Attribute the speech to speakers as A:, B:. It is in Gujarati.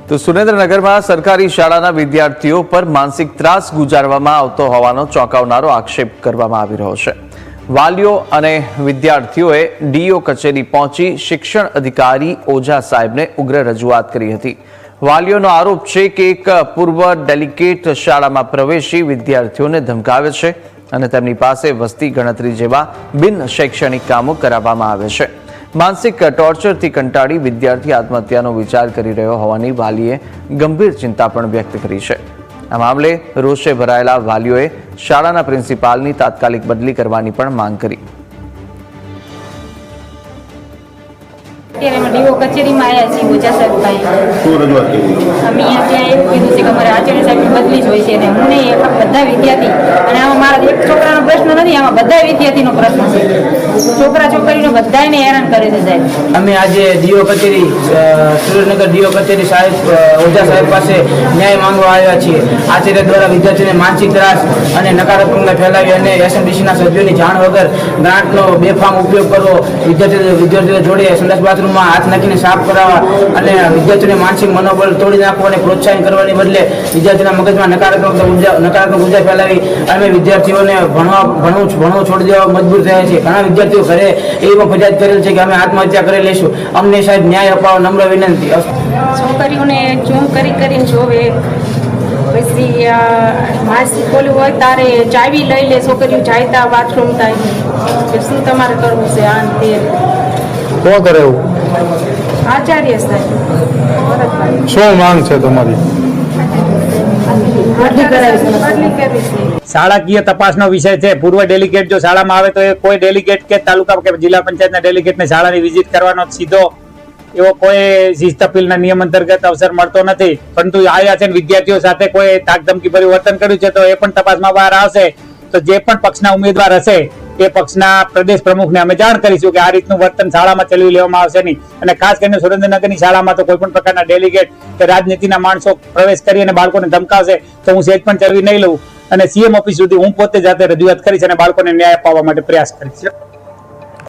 A: તો સુરેન્દ્રનગરમાં સરકારી શાળાના વિદ્યાર્થીઓ પર માનસિક ત્રાસ ગુજારવામાં આવતો હોવાનો ચોંકાવનારો આક્ષેપ કરવામાં આવી રહ્યો છે। વાલીઓ અને વિદ્યાર્થીઓએ ડીઓ કચેરી પહોંચી શિક્ષણ અધિકારી ઓઝા સાહેબને ઉગ્ર રજૂઆત કરી હતી। વાલીઓનો આરોપ છે કે એક પૂર્વ ડેલિગેટ શાળામાં પ્રવેશી વિદ્યાર્થીઓને ધમકાવે છે અને તેમની પાસે વસ્તી ગણતરી જેવા બિન શૈક્ષણિક કામો કરાવવામાં આવે છે। मानसिक टॉर्चरથી કંટાળી વિદ્યાર્થી આત્મહત્યાનો વિચાર કરી રહ્યો હોવાની વાલીએ ગંભીર ચિંતા પણ વ્યક્ત કરી છે। આ મામલે રોષે ભરાયેલા વાલીઓએ શાળાના પ્રિન્સિપાલની તાત્કાલિક બદલી કરવાની પણ માંગ કરી।
B: ડીઓ કચેરીમાં આવ્યા છીએ ઓઝા સાહેબ ભાઈ શું રજૂઆત કરી અમે ત્યાં એવું કીધું છે કે અમારે આચાર્ય સાહેબની બદલી જ હોય છે અને હું નહીં બધા વિદ્યાર્થી અને આમાં મારા એક છોકરાનો પ્રશ્ન નથી, આમાં બધા વિદ્યાર્થીનો પ્રશ્ન છે। છોકરા છોકરીઓ બધાને હેરાન કરે છે સાહેબ।
C: અમે આજે ડીઓ કચેરી સુરેન્દ્રનગર ડીઓ કચેરી સાહેબ ઓઝા સાહેબ પાસે ન્યાય માંગવા આવ્યા છીએ। આચાર્ય દ્વારા વિદ્યાર્થીઓને માનસિક ત્રાસ અને નકારાત્મકતા ફેલાવી અને એસએમડીસીના સભ્યોની જાણ વગર ગ્રાન્ટનો બેફામ ઉપયોગ કરવો, વિદ્યાર્થીઓ જોડે સંડાસ બાથરૂમમાં હાથ નાખીને સાફ કરાવવા અને વિદ્યાર્થીઓને માનસિક મનોબળ તોડી નાખવું અને પ્રોત્સાહન કરવાની બદલે વિદ્યાર્થીના મગજમાં નકારાત્મક ઉર્જા ફેલાવી અમે વિદ્યાર્થીઓને ભણવું છોડી દેવા મજબૂર થયા છીએ। ઘણા વિદ્યાર્થીઓ ઘરે એવી ફરિયાદ કરેલ છે કે અમે આત્મહત્યા કરી લઈશું, અમને સાહેબ ન્યાય અપાવો નમ્ર વિનંતી।
B: છોકરીઓને ઝૂમ કરીને જોવે, પછી માસી બોલું હોય તારે ચાવી લઈ લે, છોકરીઓ જાયતા બાથરૂમ થાય કે શું તમારે કરવું છે આ તે
D: કોણ કરે એવું?
B: આચાર્ય સાહેબ।
D: શું માંગ છે તમારી?
E: શાળાકીય તપાસનો વિષય છે। પૂર્વ ડેલિગેટ જો શાળામાં આવે તો એ કોઈ ડેલિગેટ કે તાલુકા કે જિલ્લા પંચાયતના ડેલિગેટને શાળાની વિઝિટ કરવાનો સીધો એવો કોઈ શિસ્ત અપીલના નિયમ અંતર્ગત અવસર મળતો નથી, પરંતુ આવ્યા છે વિદ્યાર્થીઓ સાથે કોઈ ધાકધમકી ભર્યું વર્તન કર્યું છે તો એ પણ તપાસમાં બહાર આવશે। તો જે પણ પક્ષના ઉમેદવાર હશે એ પક્ષના પ્રદેશ પ્રમુખને અમે જાણ કરીશું કે આ રીતનું વર્તન શાળામાં ચલાવી લેવામાં આવશે નહીં। અને ખાસ કરીને સુરેન્દ્રનગરની શાળામાં તો કોઈ પણ પ્રકારના ડેલિગેટ કે રાજનીતિના માણસો પ્રવેશ કરી અને બાળકોને ધમકાવશે તો હું સેજ પણ ચલાવી નહીં લઉં અને સીએમ ઓફિસ સુધી હું પોતે જાતે રજૂઆત કરીશ અને બાળકોને ન્યાય અપાવવા માટે પ્રયાસ કરીશ।